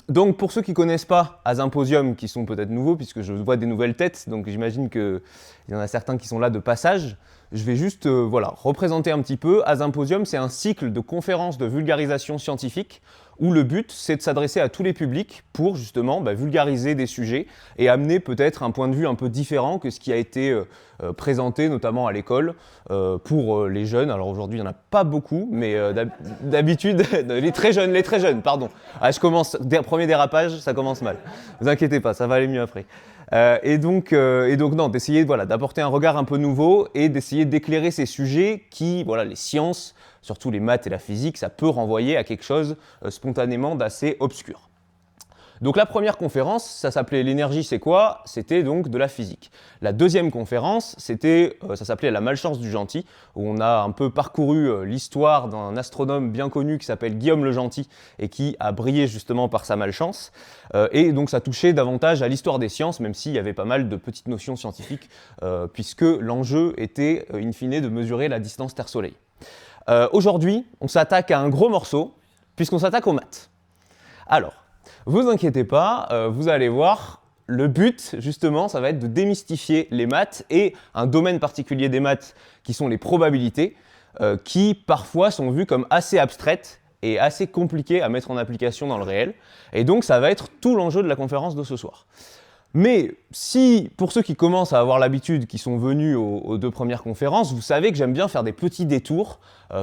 Donc, pour ceux qui ne connaissent pas Asymposium, qui sont peut-être nouveaux, puisque je vois des nouvelles têtes, donc j'imagine qu'il y en a certains qui sont là de passage, je vais juste représenter un petit peu. Asymposium, c'est un cycle de conférences de vulgarisation scientifique où le but, c'est de s'adresser à tous les publics pour justement vulgariser des sujets et amener peut-être un point de vue un peu différent que ce qui a été présenté, notamment à l'école, pour les jeunes. Alors aujourd'hui, il n'y en a pas beaucoup, mais d'habitude, les très jeunes, pardon. Ah, je commence, premier dérapage, ça commence mal. Ne vous inquiétez pas, ça va aller mieux après. Et donc non, d'essayer d'apporter un regard un peu nouveau et d'essayer d'éclairer ces sujets qui, les sciences, surtout les maths et la physique, ça peut renvoyer à quelque chose spontanément d'assez obscur. Donc la première conférence, ça s'appelait « L'énergie, c'est quoi ?» C'était donc de la physique. La deuxième conférence, ça s'appelait « La malchance du gentil », où on a un peu parcouru l'histoire d'un astronome bien connu qui s'appelle Guillaume le Gentil et qui a brillé justement par sa malchance. Et donc ça touchait davantage à l'histoire des sciences, même s'il y avait pas mal de petites notions scientifiques, puisque l'enjeu était, in fine, de mesurer la distance Terre-Soleil. Aujourd'hui, on s'attaque à un gros morceau, puisqu'on s'attaque aux maths. Alors, vous inquiétez pas, vous allez voir, le but, justement, ça va être de démystifier les maths et un domaine particulier des maths qui sont les probabilités, qui parfois sont vues comme assez abstraites et assez compliquées à mettre en application dans le réel. Et donc, ça va être tout l'enjeu de la conférence de ce soir. Mais si, pour ceux qui commencent à avoir l'habitude, qui sont venus aux deux premières conférences, vous savez que j'aime bien faire des petits détours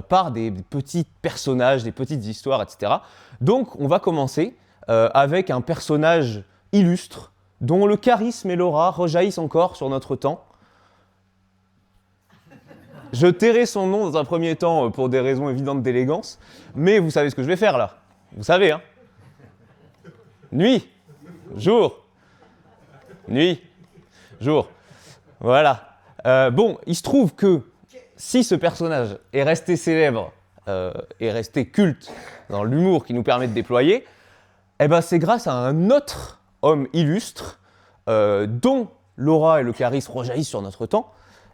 par des petits personnages, des petites histoires, etc. Donc, on va commencer avec un personnage illustre, dont le charisme et l'aura rejaillissent encore sur notre temps. Je tairai son nom dans un premier temps pour des raisons évidentes d'élégance, mais vous savez ce que je vais faire là. Vous savez, hein. Nuit, jour, nuit, jour. Voilà. Bon, il se trouve que si ce personnage est resté célèbre, est resté culte dans l'humour qui nous permet de déployer, eh ben, c'est grâce à un autre homme illustre dont l'aura et le charisme rejaillissent sur notre temps,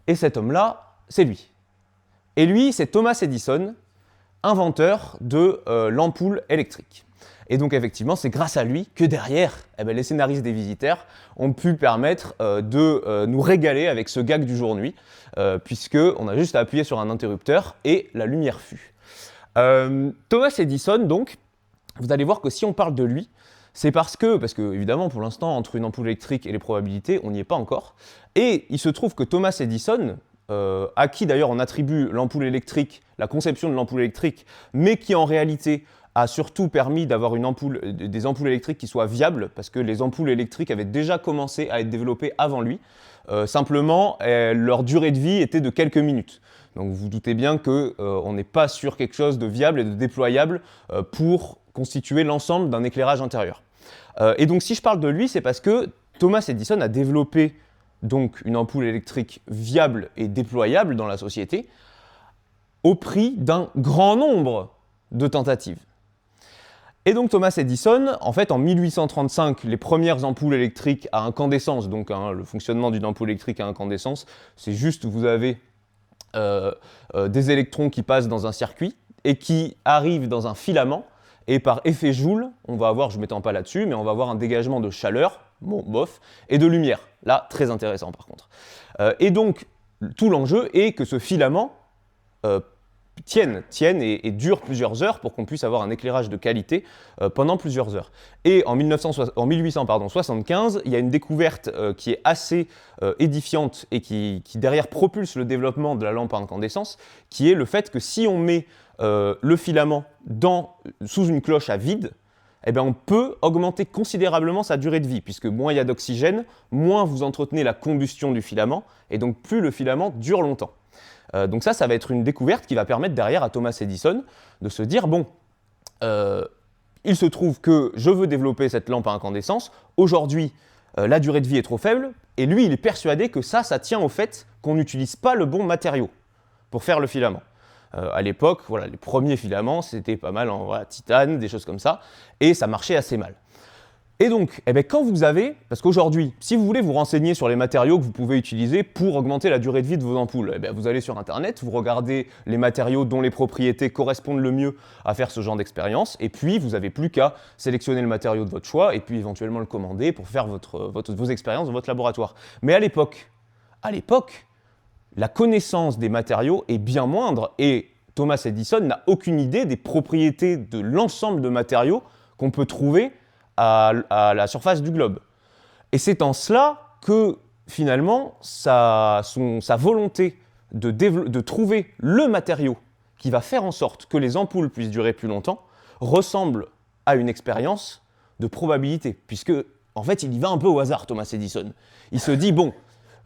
et cet homme-là, c'est lui. Et lui, c'est Thomas Edison, inventeur de l'ampoule électrique. Et donc effectivement, c'est grâce à lui que derrière, les scénaristes des Visiteurs ont pu permettre de nous régaler avec ce gag du jour-nuit, puisqu'on a juste à appuyer sur un interrupteur et la lumière fut. Thomas Edison, donc, vous allez voir que si on parle de lui, c'est parce que évidemment, pour l'instant, entre une ampoule électrique et les probabilités, on n'y est pas encore. Et il se trouve que Thomas Edison, à qui d'ailleurs on attribue l'ampoule électrique, la conception de l'ampoule électrique, mais qui en réalité a surtout permis d'avoir des ampoules électriques qui soient viables, parce que les ampoules électriques avaient déjà commencé à être développées avant lui. Simplement, leur durée de vie était de quelques minutes. Donc vous vous doutez bien qu'on n'est pas sur quelque chose de viable et de déployable pour constituer l'ensemble d'un éclairage intérieur. Et donc si je parle de lui, c'est parce que Thomas Edison a développé donc une ampoule électrique viable et déployable dans la société au prix d'un grand nombre de tentatives. Et donc Thomas Edison, en fait en 1835, les premières ampoules électriques à incandescence, donc le fonctionnement d'une ampoule électrique à incandescence, c'est juste vous avez des électrons qui passent dans un circuit et qui arrivent dans un filament, et par effet Joule, on va avoir, je ne m'étends pas là-dessus, mais on va avoir un dégagement de chaleur, bon, bof, et de lumière. Là, très intéressant par contre. Et donc, tout l'enjeu est que ce filament tienne et dure plusieurs heures pour qu'on puisse avoir un éclairage de qualité pendant plusieurs heures. Et en 1875, il y a une découverte qui est assez édifiante et qui derrière propulse le développement de la lampe à incandescence, qui est le fait que si on met le filament sous une cloche à vide, eh bien on peut augmenter considérablement sa durée de vie, puisque moins il y a d'oxygène, moins vous entretenez la combustion du filament, et donc plus le filament dure longtemps. Donc ça va être une découverte qui va permettre derrière à Thomas Edison de se dire, bon, il se trouve que je veux développer cette lampe à incandescence, aujourd'hui la durée de vie est trop faible, et lui il est persuadé que ça tient au fait qu'on n'utilise pas le bon matériau pour faire le filament. À l'époque, les premiers filaments, c'était pas mal en titane, des choses comme ça, et ça marchait assez mal. Et donc, eh bien, quand vous avez, parce qu'aujourd'hui, si vous voulez vous renseigner sur les matériaux que vous pouvez utiliser pour augmenter la durée de vie de vos ampoules, eh bien, vous allez sur Internet, vous regardez les matériaux dont les propriétés correspondent le mieux à faire ce genre d'expérience, et puis vous n'avez plus qu'à sélectionner le matériau de votre choix, et puis éventuellement le commander pour faire vos expériences dans votre laboratoire. Mais à l'époque, la connaissance des matériaux est bien moindre, et Thomas Edison n'a aucune idée des propriétés de l'ensemble de matériaux qu'on peut trouver à la surface du globe. Et c'est en cela que, finalement, sa volonté de trouver le matériau qui va faire en sorte que les ampoules puissent durer plus longtemps ressemble à une expérience de probabilité, puisque, en fait, il y va un peu au hasard, Thomas Edison. Il se dit, bon,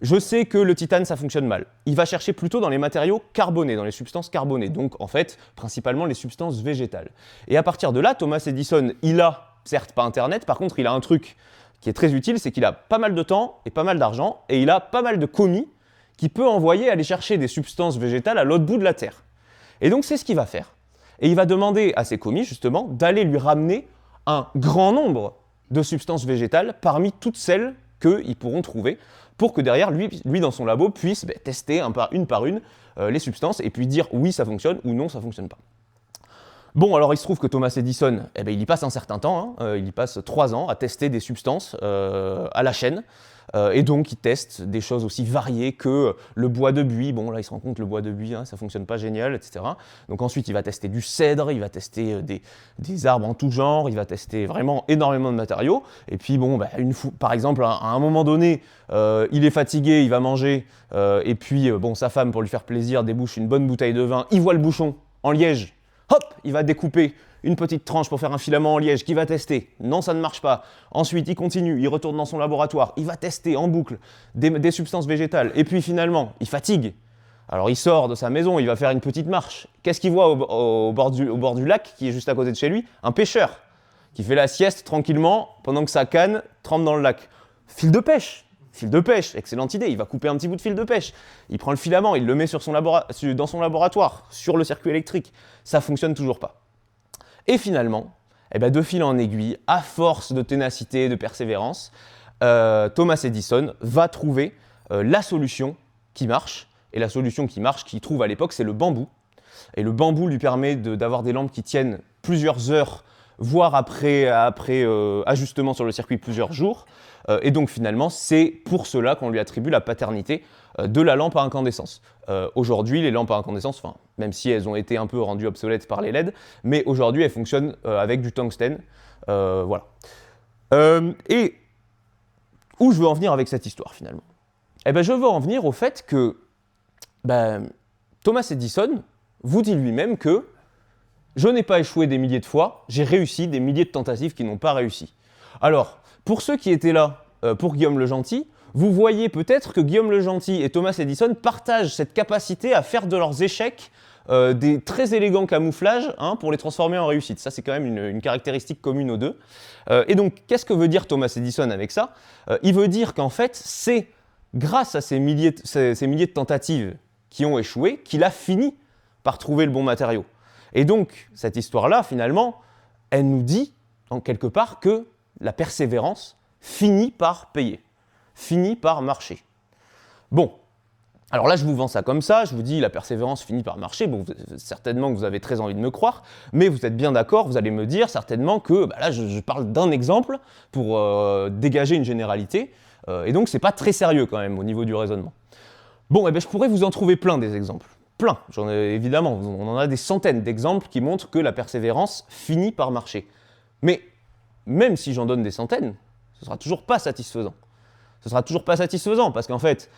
je sais que le titane, ça fonctionne mal. Il va chercher plutôt dans les matériaux carbonés, dans les substances carbonées, donc, en fait, principalement les substances végétales. Et à partir de là, Thomas Edison, il a certes pas Internet, par contre il a un truc qui est très utile, c'est qu'il a pas mal de temps et pas mal d'argent, et il a pas mal de commis qu'il peut envoyer aller chercher des substances végétales à l'autre bout de la Terre. Et donc c'est ce qu'il va faire. Et il va demander à ses commis, justement, d'aller lui ramener un grand nombre de substances végétales parmi toutes celles qu'ils pourront trouver, pour que derrière, lui dans son labo, puisse tester une par une les substances, et puis dire oui ça fonctionne, ou non ça fonctionne pas. Bon, alors il se trouve que Thomas Edison, il y passe un certain temps, il y passe 3 ans à tester des substances à la chaîne, et donc il teste des choses aussi variées que le bois de buis. Bon, là il se rend compte que le bois de buis, ça fonctionne pas génial, etc. Donc ensuite il va tester du cèdre, il va tester des arbres en tout genre, il va tester vraiment énormément de matériaux, et puis bon, par exemple, à un moment donné, il est fatigué, il va manger, et puis sa femme, pour lui faire plaisir, débouche une bonne bouteille de vin, il voit le bouchon en liège. Hop, il va découper une petite tranche pour faire un filament en liège qu'il va tester. Non, ça ne marche pas. Ensuite, il continue, il retourne dans son laboratoire, il va tester en boucle des substances végétales. Et puis finalement, il fatigue. Alors il sort de sa maison, il va faire une petite marche. Qu'est-ce qu'il voit au bord du lac, qui est juste à côté de chez lui? Un pêcheur qui fait la sieste tranquillement pendant que sa canne trempe dans le lac. Fil de pêche, excellente idée, il va couper un petit bout de fil de pêche. Il prend le filament, il le met dans son laboratoire, sur le circuit électrique. Ça ne fonctionne toujours pas. Et finalement, de fil en aiguille, à force de ténacité et de persévérance, Thomas Edison va trouver la solution qui marche. Et la solution qui marche, qu'il trouve à l'époque, c'est le bambou. Et le bambou lui permet d'avoir des lampes qui tiennent plusieurs heures, voire après ajustement sur le circuit plusieurs jours. Et donc finalement, c'est pour cela qu'on lui attribue la paternité de la lampe à incandescence. Aujourd'hui, les lampes à incandescence, même si elles ont été un peu rendues obsolètes par les LED, mais aujourd'hui, elles fonctionnent avec du tungstène. Voilà. Et où je veux en venir avec cette histoire finalement? Je veux en venir au fait que Thomas Edison vous dit lui-même que je n'ai pas échoué des milliers de fois, j'ai réussi des milliers de tentatives qui n'ont pas réussi. Alors, pour ceux qui étaient là pour Guillaume le Gentil, vous voyez peut-être que Guillaume le Gentil et Thomas Edison partagent cette capacité à faire de leurs échecs des très élégants camouflages pour les transformer en réussite. Ça, c'est quand même une caractéristique commune aux deux. Et donc, qu'est-ce que veut dire Thomas Edison avec ça? Il veut dire qu'en fait, c'est grâce à ces milliers de tentatives qui ont échoué qu'il a fini par trouver le bon matériau. Et donc, cette histoire-là, finalement, elle nous dit, en quelque part, que la persévérance finit par payer, finit par marcher. Bon, alors là, je vous vends ça comme ça, je vous dis la persévérance finit par marcher. Bon, certainement que vous avez très envie de me croire, mais vous êtes bien d'accord, vous allez me dire certainement que là, je parle d'un exemple pour dégager une généralité, et donc c'est pas très sérieux quand même au niveau du raisonnement. Bon, je pourrais vous en trouver plein des exemples. Plein, évidemment, on en a des centaines d'exemples qui montrent que la persévérance finit par marcher. Mais même si j'en donne des centaines, ce ne sera toujours pas satisfaisant. Ce ne sera toujours pas satisfaisant parce qu'en fait,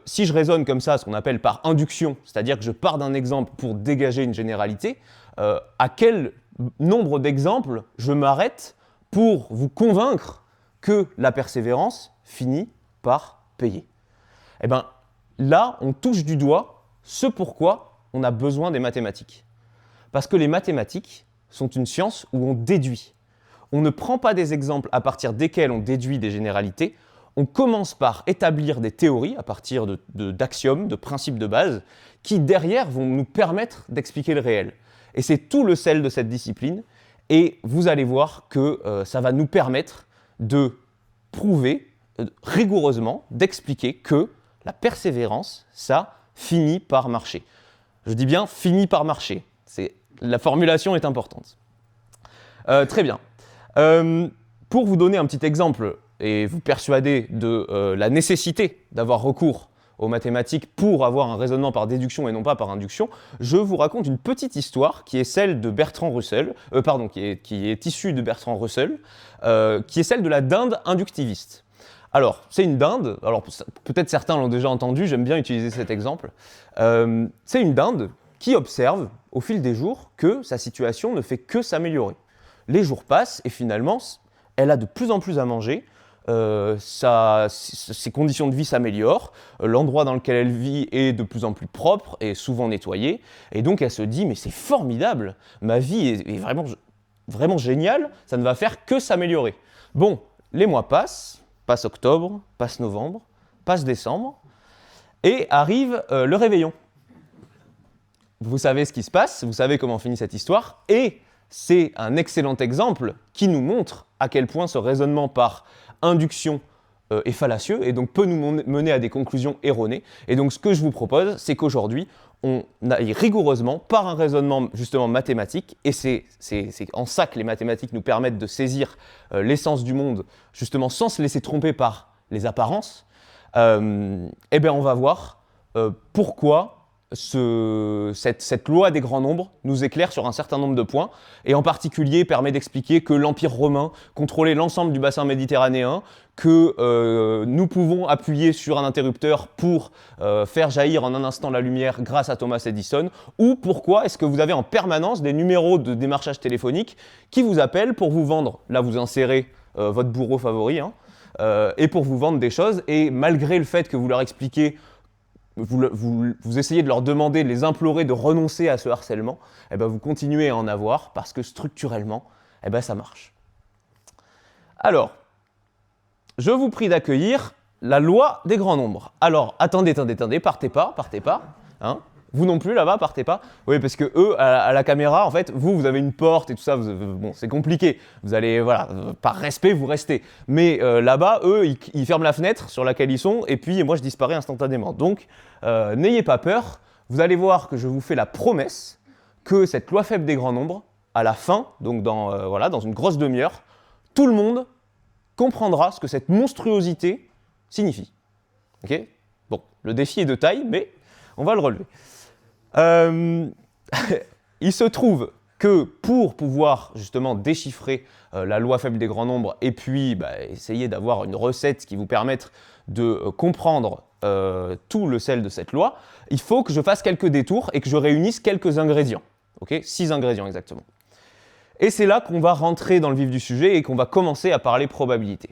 si je raisonne comme ça, ce qu'on appelle par induction, c'est-à-dire que je pars d'un exemple pour dégager une généralité, à quel nombre d'exemples je m'arrête pour vous convaincre que la persévérance finit par payer? Là, on touche du doigt ce pourquoi on a besoin des mathématiques. Parce que les mathématiques sont une science où on déduit. On ne prend pas des exemples à partir desquels on déduit des généralités, on commence par établir des théories à partir d'axiomes, de principes de base, qui derrière vont nous permettre d'expliquer le réel. Et c'est tout le sel de cette discipline, et vous allez voir que ça va nous permettre de prouver rigoureusement, d'expliquer que la persévérance, ça finit par marcher. Je dis bien finit par marcher. La formulation est importante. Très bien. Pour vous donner un petit exemple et vous persuader de la nécessité d'avoir recours aux mathématiques pour avoir un raisonnement par déduction et non pas par induction, je vous raconte une petite histoire qui est celle de Bertrand Russell, qui est issue de Bertrand Russell, qui est celle de la dinde inductiviste. Alors, c'est une dinde, alors peut-être certains l'ont déjà entendu, j'aime bien utiliser cet exemple. C'est une dinde qui observe au fil des jours que sa situation ne fait que s'améliorer. Les jours passent et finalement, elle a de plus en plus à manger, ses conditions de vie s'améliorent, l'endroit dans lequel elle vit est de plus en plus propre et souvent nettoyé, et donc elle se dit « mais c'est formidable, ma vie est vraiment, vraiment géniale, ça ne va faire que s'améliorer ». Bon, les mois passent, passe octobre, passe novembre, passe décembre, et arrive le réveillon. Vous savez ce qui se passe, vous savez comment finit cette histoire, et c'est un excellent exemple qui nous montre à quel point ce raisonnement par induction est fallacieux et donc peut nous mener à des conclusions erronées. Et donc ce que je vous propose, c'est qu'aujourd'hui, on aille rigoureusement par un raisonnement justement mathématique, et c'est en ça que les mathématiques nous permettent de saisir l'essence du monde, justement sans se laisser tromper par les apparences, eh bien on va voir pourquoi cette loi des grands nombres nous éclaire sur un certain nombre de points, et en particulier permet d'expliquer que l'Empire romain contrôlait l'ensemble du bassin méditerranéen, que nous pouvons appuyer sur un interrupteur pour faire jaillir en un instant la lumière grâce à Thomas Edison, ou pourquoi est-ce que vous avez en permanence des numéros de démarchage téléphonique qui vous appellent pour vous vendre, là vous insérez votre bourreau favori, et pour vous vendre des choses, et malgré le fait que vous leur expliquez vous essayez de leur demander, de les implorer de renoncer à ce harcèlement, eh ben vous continuez à en avoir parce que structurellement, eh ben ça marche. Alors, je vous prie d'accueillir la loi des grands nombres. Alors, attendez, partez pas, hein. Vous non plus là-bas, partez pas. Oui, parce que eux, à la caméra, en fait, vous avez une porte et tout ça, bon, c'est compliqué. Vous allez, voilà, par respect, vous restez. Mais là-bas, eux, ils ferment la fenêtre sur laquelle ils sont, et puis moi, je disparais instantanément. Donc, n'ayez pas peur. Vous allez voir que je vous fais la promesse que cette loi faible des grands nombres, à la fin, donc dans une grosse demi-heure, tout le monde comprendra ce que cette monstruosité signifie. Ok ? Bon, le défi est de taille, mais on va le relever. Il se trouve que pour pouvoir justement déchiffrer la loi faible des grands nombres et puis essayer d'avoir une recette qui vous permette de comprendre tout le sel de cette loi, il faut que je fasse quelques détours et que je réunisse quelques ingrédients. Okay ? 6 ingrédients exactement. Et c'est là qu'on va rentrer dans le vif du sujet et qu'on va commencer à parler probabilité.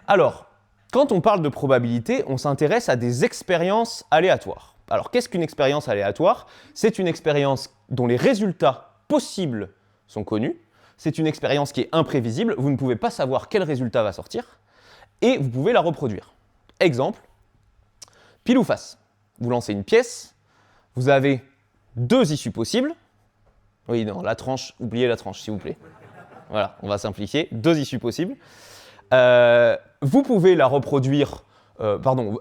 Alors, quand on parle de probabilité, on s'intéresse à des expériences aléatoires. Alors, qu'est-ce qu'une expérience aléatoire ? C'est une expérience dont les résultats possibles sont connus. C'est une expérience qui est imprévisible. Vous ne pouvez pas savoir quel résultat va sortir. Et vous pouvez la reproduire. Exemple, pile ou face. Vous lancez une pièce. Vous avez 2 issues possibles. Oui, non, la tranche, oubliez la tranche, s'il vous plaît. Voilà, on va simplifier. 2 issues possibles. Vous pouvez la reproduire,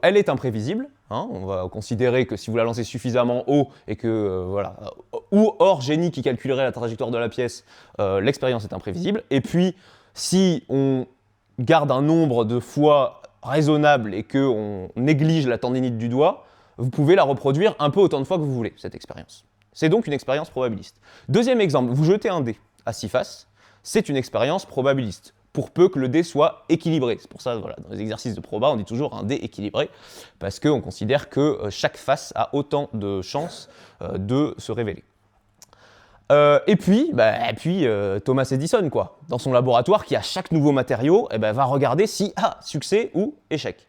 elle est imprévisible. Hein, on va considérer que si vous la lancez suffisamment haut et que, ou hors génie qui calculerait la trajectoire de la pièce, l'expérience est imprévisible. Et puis, si on garde un nombre de fois raisonnable et qu'on néglige la tendinite du doigt, vous pouvez la reproduire un peu autant de fois que vous voulez, cette expérience. C'est donc une expérience probabiliste. Deuxième exemple, vous jetez un dé à 6 faces, c'est une expérience probabiliste, pour peu que le dé soit équilibré. C'est pour ça, voilà, dans les exercices de proba, on dit toujours un dé équilibré, parce qu'on considère que chaque face a autant de chances de se révéler. Et puis, Thomas Edison, quoi, dans son laboratoire, qui à chaque nouveau matériau, va regarder si, succès ou échec.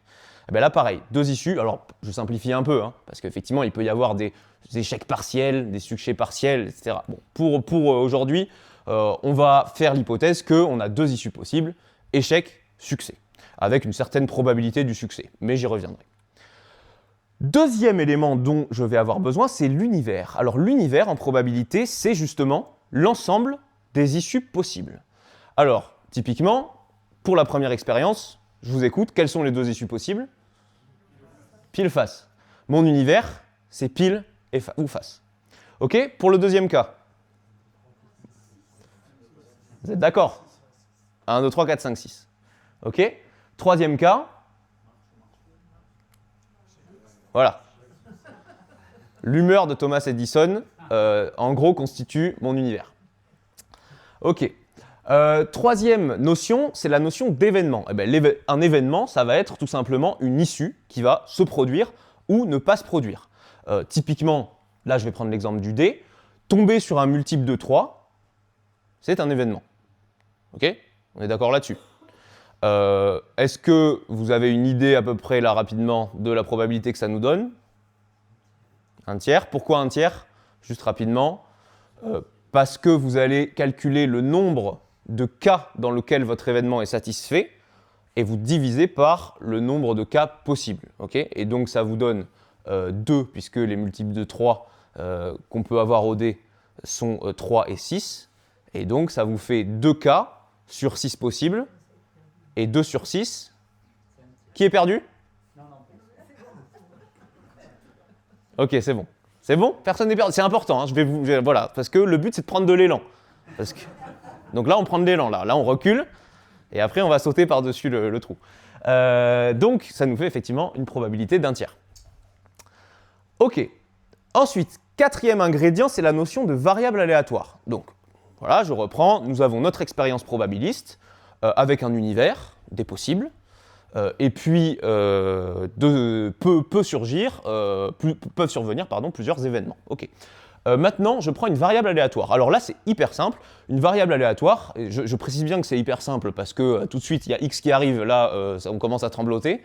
Là, pareil, 2 issues. Alors, je simplifie un peu, parce qu'effectivement, il peut y avoir des échecs partiels, des succès partiels, etc. Bon, pour aujourd'hui, on va faire l'hypothèse qu'on a 2 issues possibles, échec, succès, avec une certaine probabilité du succès, mais j'y reviendrai. Deuxième élément dont je vais avoir besoin, c'est l'univers. Alors l'univers, en probabilité, c'est justement l'ensemble des issues possibles. Alors, typiquement, pour la première expérience, je vous écoute, quelles sont les deux issues possibles? Pile face. Mon univers, c'est pile ou face. OK? Pour le deuxième cas. Vous êtes d'accord? 1, 2, 3, 4, 5, 6. OK? Troisième cas. Voilà. L'humeur de Thomas Edison, en gros, constitue mon univers. OK. Troisième notion, c'est la notion d'événement. Eh ben, un événement, ça va être tout simplement une issue qui va se produire ou ne pas se produire. Typiquement, là je vais prendre l'exemple du dé, tomber sur un multiple de 3, c'est un événement. Ok? On est d'accord là-dessus. Est-ce que vous avez une idée à peu près là rapidement de la probabilité que ça nous donne? Un tiers. Pourquoi un tiers? Juste rapidement. Parce que vous allez calculer le nombre de cas dans lequel votre événement est satisfait et vous divisez par le nombre de cas possibles. Okay? Et donc ça vous donne 2, puisque les multiples de 3 qu'on peut avoir au dé sont 3 et 6. Et donc ça vous fait 2 cas sur 6 possibles. Et 2 sur 6. Qui est perdu? Ok, c'est bon. C'est bon? Personne n'est perdu. C'est important, hein, voilà, parce que le but c'est de prendre de l'élan. Donc là on prend de l'élan, là on recule, et après on va sauter par-dessus le trou. Donc ça nous fait effectivement une probabilité d'un tiers. Ok. Ensuite, quatrième ingrédient, c'est la notion de variable aléatoire. Donc voilà, je reprends, nous avons notre expérience probabiliste avec un univers, des possibles, et puis peuvent survenir plusieurs événements. Ok. Maintenant, je prends une variable aléatoire. Alors là, c'est hyper simple. Une variable aléatoire, et je précise bien que c'est hyper simple parce que tout de suite, il y a x qui arrive, là, on commence à trembloter.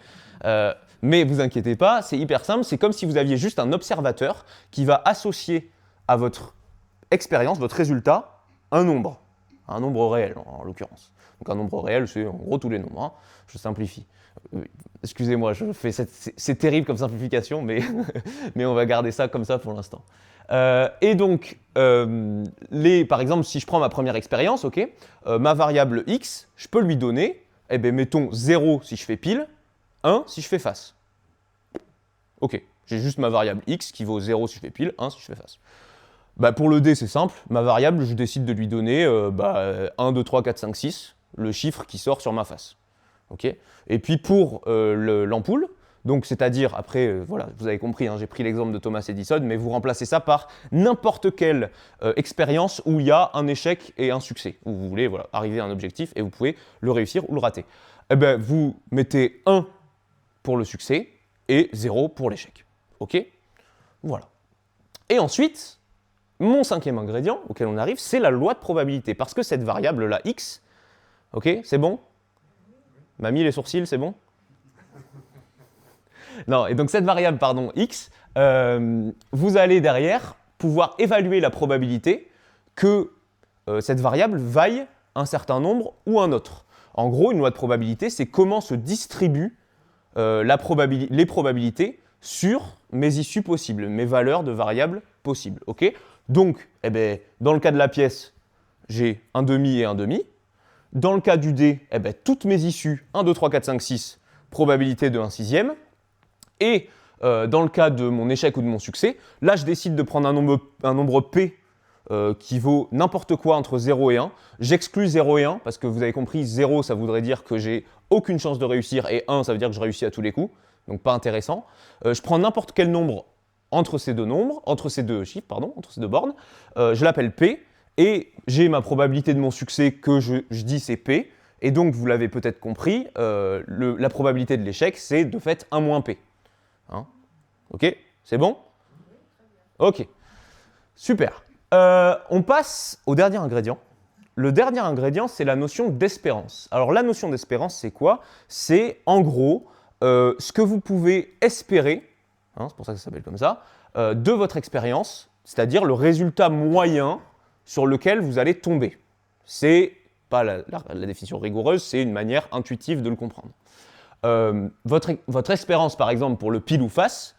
Mais vous inquiétez pas, c'est hyper simple. C'est comme si vous aviez juste un observateur qui va associer à votre expérience, votre résultat, un nombre réel en l'occurrence. Donc un nombre réel, c'est en gros tous les nombres. Hein. Je simplifie. Excusez-moi, c'est terrible comme simplification, mais, mais on va garder ça comme ça pour l'instant. Et donc, par exemple, si je prends ma première expérience, okay, ma variable x, je peux lui donner, mettons 0 si je fais pile, 1 si je fais face. Ok, j'ai juste ma variable x qui vaut 0 si je fais pile, 1 si je fais face. Pour le dé, c'est simple, ma variable, je décide de lui donner 1, 2, 3, 4, 5, 6, le chiffre qui sort sur ma face. Okay. Et puis pour l'ampoule, donc c'est-à-dire, après, voilà, vous avez compris, hein, j'ai pris l'exemple de Thomas Edison, mais vous remplacez ça par n'importe quelle expérience où il y a un échec et un succès, où vous voulez arriver à un objectif et vous pouvez le réussir ou le rater. Vous mettez 1 pour le succès et 0 pour l'échec. Ok? Voilà. Et ensuite, mon cinquième ingrédient auquel on arrive, c'est la loi de probabilité, parce que cette variable-là, x, ok, c'est bon? Mamie, les sourcils, c'est bon? Non, et donc cette variable, x, vous allez derrière pouvoir évaluer la probabilité que cette variable vaille un certain nombre ou un autre. En gros, une loi de probabilité, c'est comment se distribuent les probabilités sur mes issues possibles, mes valeurs de variables possibles. Okay, donc, dans le cas de la pièce, j'ai un demi et un demi. Dans le cas du dé, toutes mes issues, 1, 2, 3, 4, 5, 6, probabilité de 1 sixième. Et dans le cas de mon échec ou de mon succès, là je décide de prendre un nombre P qui vaut n'importe quoi entre 0 et 1. J'exclus 0 et 1 parce que vous avez compris, 0 ça voudrait dire que j'ai aucune chance de réussir et 1 ça veut dire que je réussis à tous les coups, donc pas intéressant. Je prends n'importe quel nombre entre ces deux chiffres, entre ces deux bornes, je l'appelle P. Et j'ai ma probabilité de mon succès que je dis c'est P. Et donc, vous l'avez peut-être compris, la probabilité de l'échec, c'est de fait 1 moins P. Hein? Ok? C'est bon? Ok. Super. On passe au dernier ingrédient. Le dernier ingrédient, c'est la notion d'espérance. Alors, la notion d'espérance, c'est quoi? C'est en gros ce que vous pouvez espérer, hein, c'est pour ça que ça s'appelle comme ça, de votre expérience, c'est-à-dire le résultat moyen sur lequel vous allez tomber. C'est pas la définition rigoureuse, c'est une manière intuitive de le comprendre. Votre espérance, par exemple, pour le pile ou face,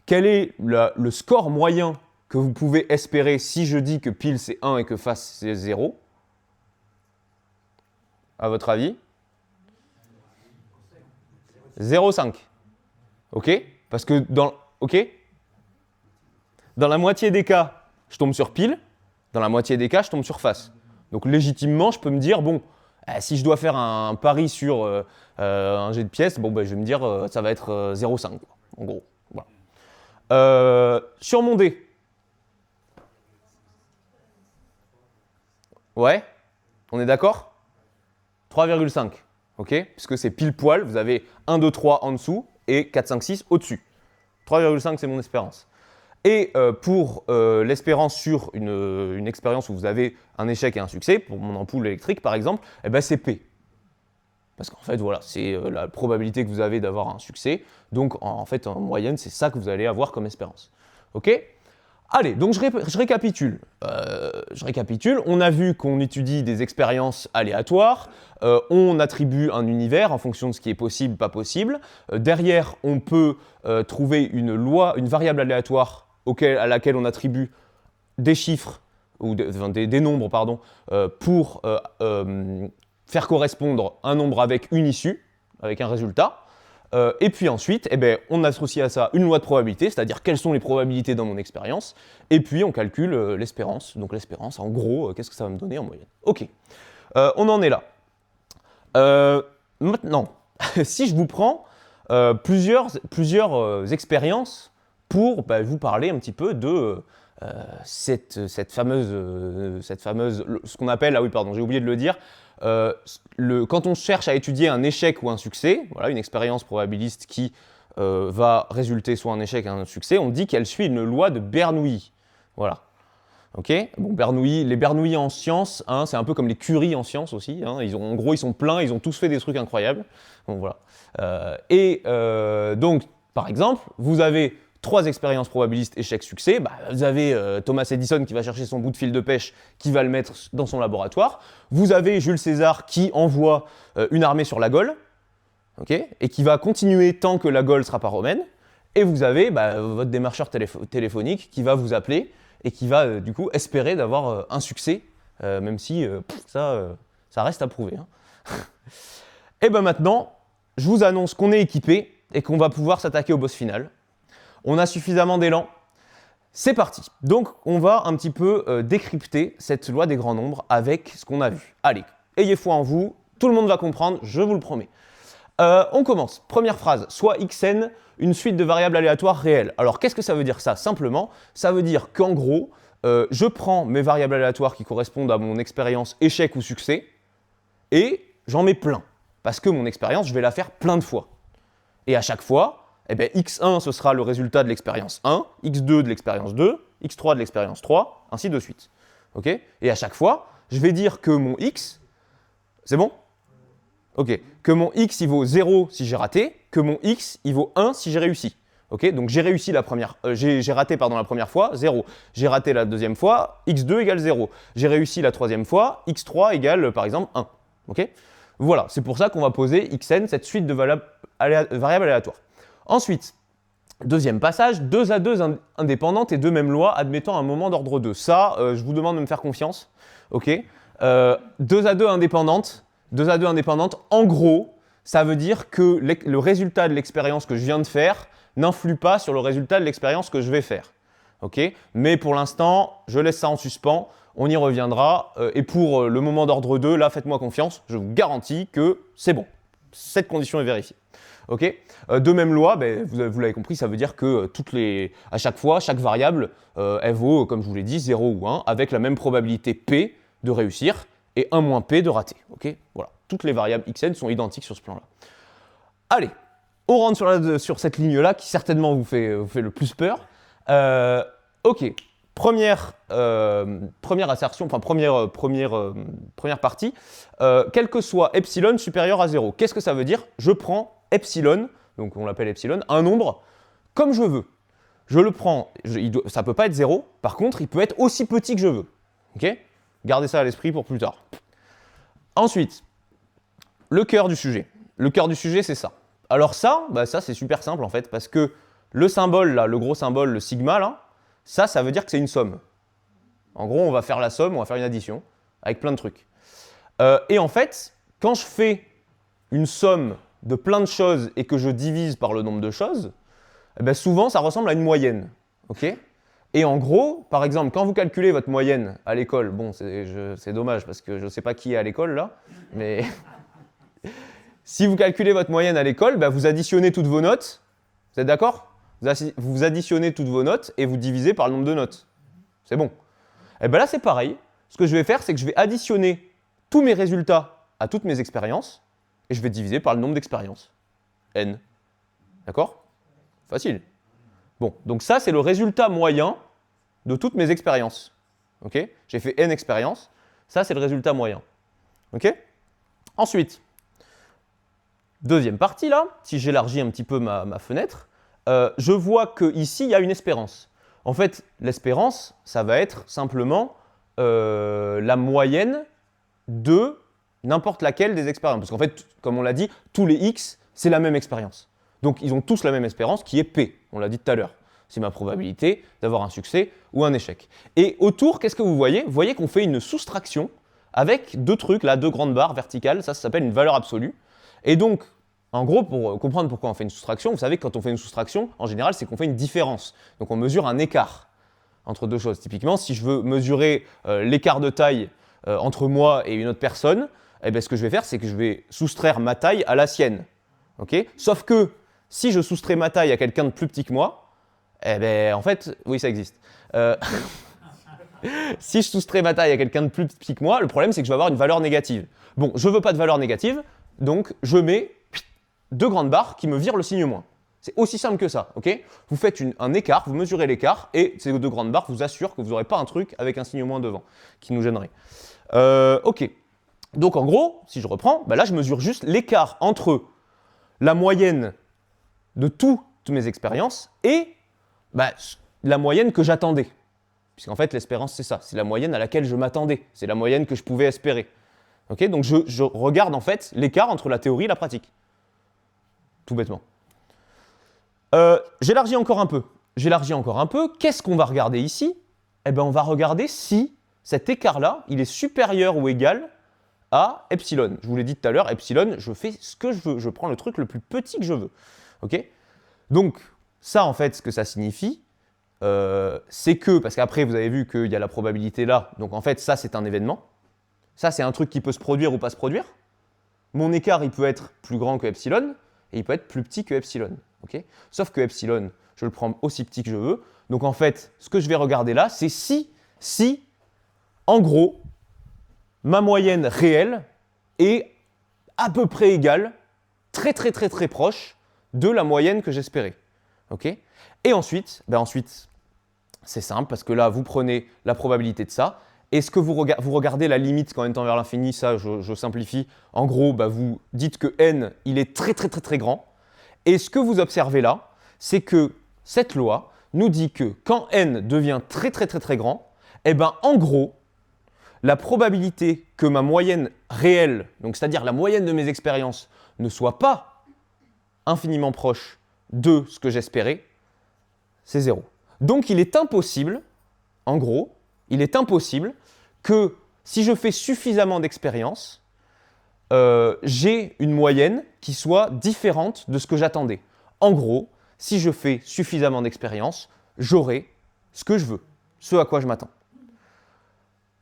quel est le score moyen que vous pouvez espérer si je dis que pile c'est 1 et que face c'est 0? À votre avis? 0,5. OK? Parce que OK? Dans la moitié des cas, je tombe sur pile. Dans la moitié des cas, je tombe sur face. Donc légitimement, je peux me dire, bon, si je dois faire un pari sur un jet de pièces, bon, ben, je vais me dire, ça va être 0,5, en gros. Voilà. Sur mon dé. Ouais? On est d'accord? 3,5. OK? Puisque c'est pile poil, vous avez 1, 2, 3 en dessous et 4, 5, 6 au-dessus. 3,5, c'est mon espérance. Et pour l'espérance sur une expérience où vous avez un échec et un succès, pour mon ampoule électrique par exemple, eh ben c'est P. Parce qu'en fait, voilà, c'est la probabilité que vous avez d'avoir un succès. Donc en fait, en moyenne, c'est ça que vous allez avoir comme espérance. OK? Allez, donc je récapitule. On a vu qu'on étudie des expériences aléatoires, on attribue un univers en fonction de ce qui est possible, pas possible. Derrière, on peut trouver une loi, une variable aléatoire à laquelle on attribue des chiffres, ou des nombres, pardon, pour faire correspondre un nombre avec une issue, avec un résultat. Et puis ensuite, eh ben, on associe à ça une loi de probabilité, c'est-à-dire quelles sont les probabilités dans mon expérience, et puis on calcule l'espérance. Donc l'espérance, en gros, qu'est-ce que ça va me donner en moyenne? Ok, on en est là. Maintenant, si je vous prends plusieurs expériences pour vous parler un petit peu de cette fameuse, ce qu'on appelle, ah oui pardon, j'ai oublié de le dire, quand on cherche à étudier un échec ou un succès, voilà, une expérience probabiliste qui va résulter soit un échec ou un succès, on dit qu'elle suit une loi de Bernoulli. Voilà. Ok. Bon, Bernoulli, les Bernoulli en sciences, hein, c'est un peu comme les Curie en sciences aussi. Hein, en gros, ils sont pleins, ils ont tous fait des trucs incroyables. Bon, voilà. Donc, par exemple, vous avez 3 expériences probabilistes échec-succès, vous avez Thomas Edison qui va chercher son bout de fil de pêche, qui va le mettre dans son laboratoire. Vous avez Jules César qui envoie une armée sur la Gaule, okay, et qui va continuer tant que la Gaule ne sera pas romaine. Et vous avez votre démarcheur téléphonique qui va vous appeler et qui va du coup espérer d'avoir un succès, même si ça reste à prouver. Hein. Et maintenant, je vous annonce qu'on est équipé et qu'on va pouvoir s'attaquer au boss final. On a suffisamment d'élan. C'est parti. Donc, on va un petit peu décrypter cette loi des grands nombres avec ce qu'on a vu. Allez, ayez foi en vous, tout le monde va comprendre, je vous le promets. On commence. Première phrase, soit xn, une suite de variables aléatoires réelles. Alors, qu'est-ce que ça veut dire ça? Simplement, ça veut dire qu'en gros, je prends mes variables aléatoires qui correspondent à mon expérience échec ou succès, et j'en mets plein. Parce que mon expérience, je vais la faire plein de fois. Et à chaque fois, eh bien, x1, ce sera le résultat de l'expérience 1, x2 de l'expérience 2, x3 de l'expérience 3, ainsi de suite. Okay, et à chaque fois, je vais dire que mon x, c'est bon? Ok, que mon x, il vaut 0 si j'ai raté, que mon x, il vaut 1 si j'ai réussi. Okay, donc j'ai réussi la première, j'ai raté la première fois, 0. J'ai raté la deuxième fois, x2 égale 0. J'ai réussi la troisième fois, x3 égale par exemple 1. Okay, voilà, c'est pour ça qu'on va poser xn, cette suite de variables aléatoires. Ensuite, deuxième passage, 2 à 2 indépendantes et 2 mêmes lois admettant un moment d'ordre 2. Ça, je vous demande de me faire confiance. Ok, 2 à 2 indépendantes, en gros, ça veut dire que le résultat de l'expérience que je viens de faire n'influe pas sur le résultat de l'expérience que je vais faire. Ok, mais pour l'instant, je laisse ça en suspens, on y reviendra. Et pour le moment d'ordre 2, là, faites-moi confiance, je vous garantis que c'est bon. Cette condition est vérifiée. Okay, de même loi, vous l'avez compris, ça veut dire que à chaque fois, chaque variable, elle vaut, comme je vous l'ai dit, 0 ou 1, avec la même probabilité P de réussir et 1 moins P de rater. Okay, voilà. Toutes les variables xn sont identiques sur ce plan-là. Allez, on rentre sur cette ligne-là qui certainement vous fait le plus peur. Ok, première assertion, enfin première partie, quel que soit epsilon supérieur à 0. Qu'est-ce que ça veut dire? Je prends epsilon, donc on l'appelle epsilon, un nombre comme je veux. Je le prends, ça ne peut pas être 0, par contre, il peut être aussi petit que je veux. Ok, gardez ça à l'esprit pour plus tard. Ensuite, le cœur du sujet. Le cœur du sujet, c'est ça. Alors ça, ça c'est super simple en fait, parce que le symbole, là, le gros symbole, le sigma, là, ça veut dire que c'est une somme. En gros, on va faire la somme, on va faire une addition, avec plein de trucs. Et en fait, quand je fais une somme de plein de choses et que je divise par le nombre de choses, eh ben souvent ça ressemble à une moyenne. Okay, et en gros, par exemple, quand vous calculez votre moyenne à l'école, bon, c'est dommage parce que je ne sais pas qui est à l'école là, mais si vous calculez votre moyenne à l'école, ben vous additionnez toutes vos notes. Vous êtes d'accord? Vous additionnez toutes vos notes et vous divisez par le nombre de notes. C'est bon. Et bien là, c'est pareil. Ce que je vais faire, c'est que je vais additionner tous mes résultats à toutes mes expériences et je vais diviser par le nombre d'expériences. N. D'accord? Facile. Bon, donc ça, c'est le résultat moyen de toutes mes expériences. Okay, j'ai fait N expériences. Ça, c'est le résultat moyen. Okay, ensuite, deuxième partie, là, si j'élargis un petit peu ma fenêtre, je vois qu'ici, il y a une espérance. En fait, l'espérance, ça va être simplement la moyenne de n'importe laquelle des expériences. Parce qu'en fait, comme on l'a dit, tous les X, c'est la même expérience. Donc, ils ont tous la même espérance qui est P, on l'a dit tout à l'heure. C'est ma probabilité d'avoir un succès ou un échec. Et autour, qu'est-ce que vous voyez? Vous voyez qu'on fait une soustraction avec deux trucs, là, deux grandes barres verticales, ça s'appelle une valeur absolue. Et donc, en gros, pour comprendre pourquoi on fait une soustraction, vous savez que quand on fait une soustraction, en général, c'est qu'on fait une différence. Donc, on mesure un écart entre deux choses. Typiquement, si je veux mesurer l'écart de taille entre moi et une autre personne, eh bien, ce que je vais faire, c'est que je vais soustraire ma taille à la sienne. Okay, sauf que si je soustrais ma taille à quelqu'un de plus petit que moi, eh bien, en fait, oui, ça existe. Si je soustrais ma taille à quelqu'un de plus petit que moi, le problème, c'est que je vais avoir une valeur négative. Bon, je ne veux pas de valeur négative, donc je mets deux grandes barres qui me virent le signe moins. C'est aussi simple que ça, ok? Vous faites un écart, vous mesurez l'écart, et ces deux grandes barres vous assurent que vous n'aurez pas un truc avec un signe moins devant, qui nous gênerait. Ok. Donc en gros, si je reprends, bah là, je mesure juste l'écart entre la moyenne de toutes mes expériences et la moyenne que j'attendais. Puisqu'en fait, l'espérance, c'est ça. C'est la moyenne à laquelle je m'attendais. C'est la moyenne que je pouvais espérer. Okay, donc je regarde en fait l'écart entre la théorie et la pratique. Tout bêtement. J'élargis encore un peu. Qu'est-ce qu'on va regarder ici? Eh bien, on va regarder si cet écart-là, il est supérieur ou égal à epsilon. Je vous l'ai dit tout à l'heure, epsilon, je fais ce que je veux. Je prends le truc le plus petit que je veux. Okay, donc, ça, en fait, ce que ça signifie, c'est que, parce qu'après, vous avez vu qu'il y a la probabilité là, donc en fait, ça, c'est un événement. Ça, c'est un truc qui peut se produire ou pas se produire. Mon écart, il peut être plus grand que epsilon, et il peut être plus petit que epsilon. Okay, sauf que epsilon, je le prends aussi petit que je veux. Donc, en fait, ce que je vais regarder là, c'est si, en gros, ma moyenne réelle est à peu près égale, très proche, de la moyenne que j'espérais. Okay, et ensuite, c'est simple, parce que là, vous prenez la probabilité de ça. Est-ce que vous regardez la limite quand n tend vers l'infini? Ça, je simplifie. En gros, vous dites que n, il est très grand. Et ce que vous observez là, c'est que cette loi nous dit que quand n devient très grand, eh ben, en gros, la probabilité que ma moyenne réelle, donc c'est-à-dire la moyenne de mes expériences, ne soit pas infiniment proche de ce que j'espérais, c'est 0. Donc il est impossible, en gros, que si je fais suffisamment d'expériences, j'ai une moyenne qui soit différente de ce que j'attendais. En gros, si je fais suffisamment d'expériences, j'aurai ce que je veux, ce à quoi je m'attends.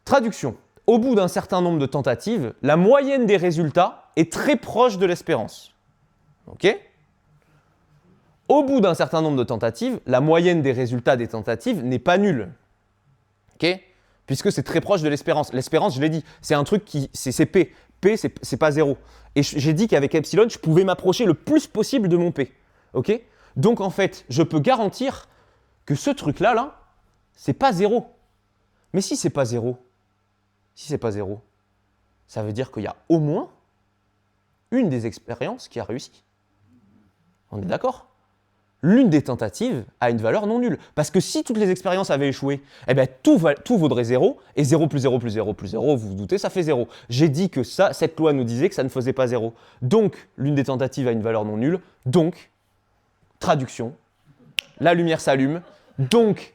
Traduction. Au bout d'un certain nombre de tentatives, la moyenne des résultats est très proche de l'espérance. Ok ? Au bout d'un certain nombre de tentatives, la moyenne des résultats des tentatives n'est pas nulle. Okay, puisque c'est très proche de l'espérance. L'espérance, je l'ai dit, c'est un truc qui, c'est P. P, c'est pas 0. Et j'ai dit qu'avec epsilon, je pouvais m'approcher le plus possible de mon P. Okay, donc en fait, je peux garantir que ce truc-là, c'est pas 0. Mais si c'est pas 0, ça veut dire qu'il y a au moins une des expériences qui a réussi. On est d'accord ? L'une des tentatives a une valeur non nulle. Parce que si toutes les expériences avaient échoué, eh bien tout vaudrait 0, et 0 plus 0 plus 0 plus 0, vous vous doutez, ça fait 0. J'ai dit que cette loi nous disait que ça ne faisait pas 0. Donc, l'une des tentatives a une valeur non nulle. Donc, traduction, la lumière s'allume. Donc,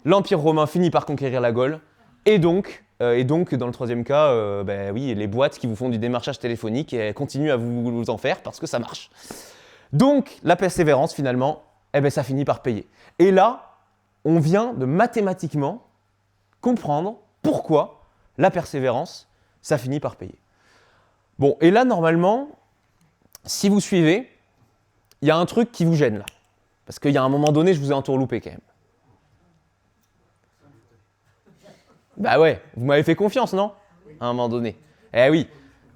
l'Empire romain finit par conquérir la Gaule. Et donc, Et donc, dans le troisième cas, ben oui, les boîtes qui vous font du démarchage téléphonique, elles continuent à vous en faire parce que ça marche. Donc, la persévérance, finalement, eh ben, ça finit par payer. Et là, on vient de mathématiquement comprendre pourquoi la persévérance, ça finit par payer. Bon, et là, normalement, si vous suivez, il y a un truc qui vous gêne là. Parce qu'il y a un moment donné, je vous ai entourloupé quand même. Bah ouais, vous m'avez fait confiance, non? À un moment donné. Eh oui,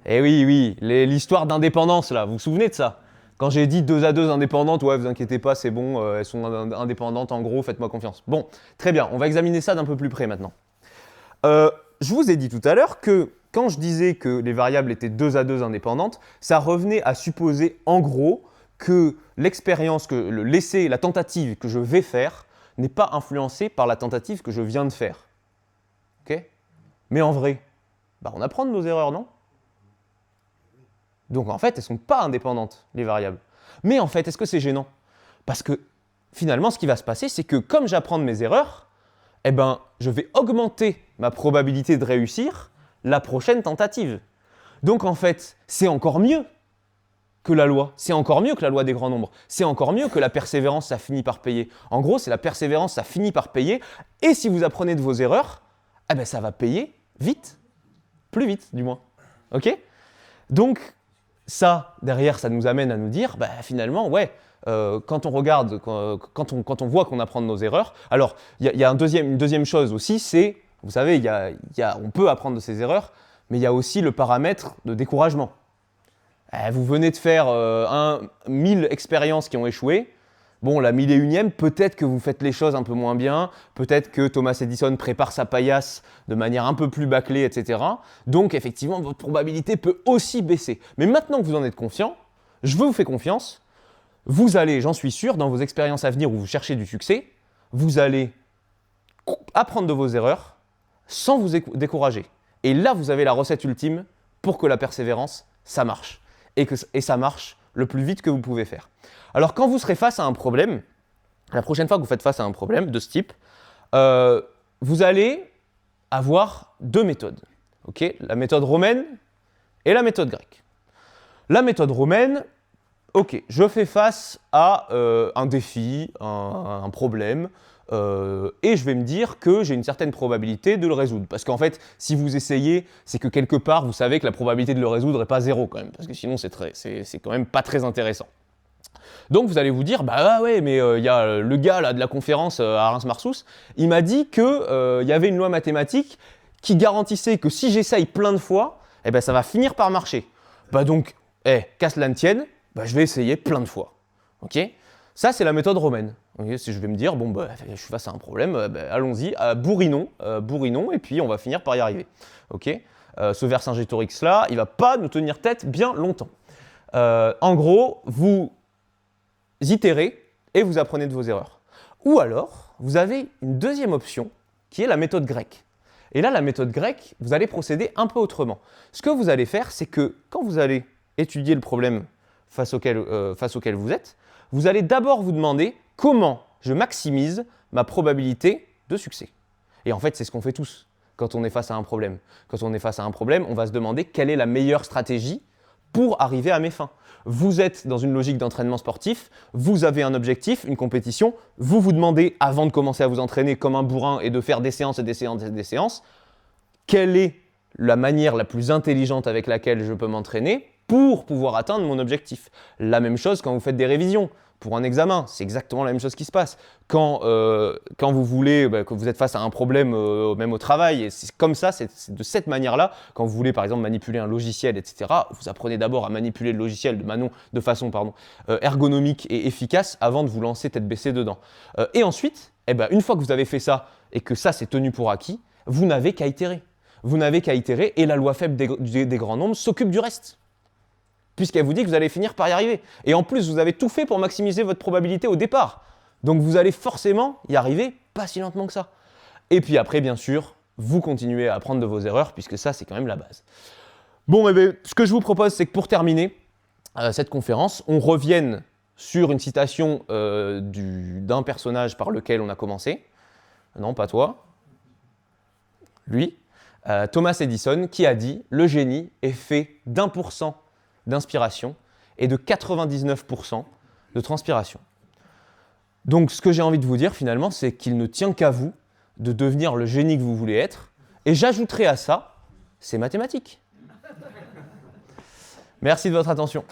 oui, l'histoire d'indépendance là, vous vous souvenez de ça? Quand j'ai dit 2 à 2 indépendantes, ouais, vous inquiétez pas, c'est bon, elles sont indépendantes, en gros, faites-moi confiance. Bon, très bien, on va examiner ça d'un peu plus près maintenant. Je vous ai dit tout à l'heure que quand je disais que les variables étaient 2 à 2 indépendantes, ça revenait à supposer en gros que l'expérience, que l'essai, la tentative que je vais faire n'est pas influencée par la tentative que je viens de faire. Ok? Mais en vrai, bah on apprend de nos erreurs, non? Donc en fait, elles ne sont pas indépendantes, les variables. Mais en fait, est-ce que c'est gênant? Parce que finalement, ce qui va se passer, c'est que comme j'apprends de mes erreurs, eh ben, je vais augmenter ma probabilité de réussir la prochaine tentative. Donc en fait, c'est encore mieux que la loi. C'est encore mieux que la loi des grands nombres. C'est encore mieux que la persévérance, ça finit par payer. En gros, c'est la persévérance, ça finit par payer. Et si vous apprenez de vos erreurs, eh ben, ça va payer vite. Plus vite, du moins. Ok? Donc, ça, derrière, ça nous amène à nous dire, bah, finalement, ouais, quand on regarde, quand on voit qu'on apprend de nos erreurs, alors, il y a une deuxième chose aussi, c'est, vous savez, on peut apprendre de ses erreurs, mais il y a aussi le paramètre de découragement. Vous venez de faire 1000 expériences qui ont échoué. Bon, la 1001e, peut-être que vous faites les choses un peu moins bien, peut-être que Thomas Edison prépare sa paillasse de manière un peu plus bâclée, etc. Donc, effectivement, votre probabilité peut aussi baisser. Mais maintenant que vous en êtes conscient, je vous fais confiance, vous allez, j'en suis sûr, dans vos expériences à venir où vous cherchez du succès, vous allez apprendre de vos erreurs sans vous décourager. Et là, vous avez la recette ultime pour que la persévérance, ça marche. Et ça marche le plus vite que vous pouvez faire. Alors, quand vous serez face à un problème, la prochaine fois que vous faites face à un problème de ce type, vous allez avoir 2 méthodes. Okay, la méthode romaine et la méthode grecque. La méthode romaine, ok, je fais face à un défi, un problème, et je vais me dire que j'ai une certaine probabilité de le résoudre. Parce qu'en fait, si vous essayez, c'est que quelque part, vous savez que la probabilité de le résoudre n'est pas 0 quand même, parce que sinon c'est quand même pas très intéressant. Donc vous allez vous dire, bah ouais, mais il y a le gars là, de la conférence à Reims-Marsous, il m'a dit qu'il y avait une loi mathématique qui garantissait que si j'essaye plein de fois, eh ben, ça va finir par marcher. Bah donc, qu'à cela ne tienne, bah, je vais essayer plein de fois. Ok? Ça, c'est la méthode romaine. Okay, si je vais me dire, bon, bah, je suis face à un problème, bah, allons-y, bourrinons, et puis on va finir par y arriver. Okay, ce Vercingétorix-là, il ne va pas nous tenir tête bien longtemps. En gros, vous itérez et vous apprenez de vos erreurs. Ou alors, vous avez une deuxième option, qui est la méthode grecque. Et là, la méthode grecque, vous allez procéder un peu autrement. Ce que vous allez faire, c'est que quand vous allez étudier le problème face auquel vous êtes, vous allez d'abord vous demander comment je maximise ma probabilité de succès. Et en fait, c'est ce qu'on fait tous quand on est face à un problème. Quand on est face à un problème, on va se demander quelle est la meilleure stratégie pour arriver à mes fins. Vous êtes dans une logique d'entraînement sportif, vous avez un objectif, une compétition, vous vous demandez, avant de commencer à vous entraîner comme un bourrin et de faire des séances et des séances et des séances, quelle est la manière la plus intelligente avec laquelle je peux m'entraîner pour pouvoir atteindre mon objectif. La même chose quand vous faites des révisions. Pour un examen, c'est exactement la même chose qui se passe. Quand vous voulez, que vous êtes face à un problème, même au travail, et c'est comme ça, c'est de cette manière-là, quand vous voulez par exemple manipuler un logiciel, etc., vous apprenez d'abord à manipuler le logiciel de façon ergonomique et efficace avant de vous lancer tête baissée dedans. Et ensuite, une fois que vous avez fait ça et que ça c'est tenu pour acquis, vous n'avez qu'à itérer. Vous n'avez qu'à itérer et la loi faible des grands nombres s'occupe du reste. Puisqu'elle vous dit que vous allez finir par y arriver. Et en plus, vous avez tout fait pour maximiser votre probabilité au départ. Donc vous allez forcément y arriver pas si lentement que ça. Et puis après, bien sûr, vous continuez à apprendre de vos erreurs, puisque ça, c'est quand même la base. Bon, ce que je vous propose, c'est que pour terminer cette conférence, on revienne sur une citation d'un personnage par lequel on a commencé. Non, pas toi. Lui. Thomas Edison, qui a dit « Le génie est fait d'1% d'inspiration et de 99% de transpiration ». Donc ce que j'ai envie de vous dire finalement, c'est qu'il ne tient qu'à vous de devenir le génie que vous voulez être. Et j'ajouterai à ça, c'est mathématique. Merci de votre attention.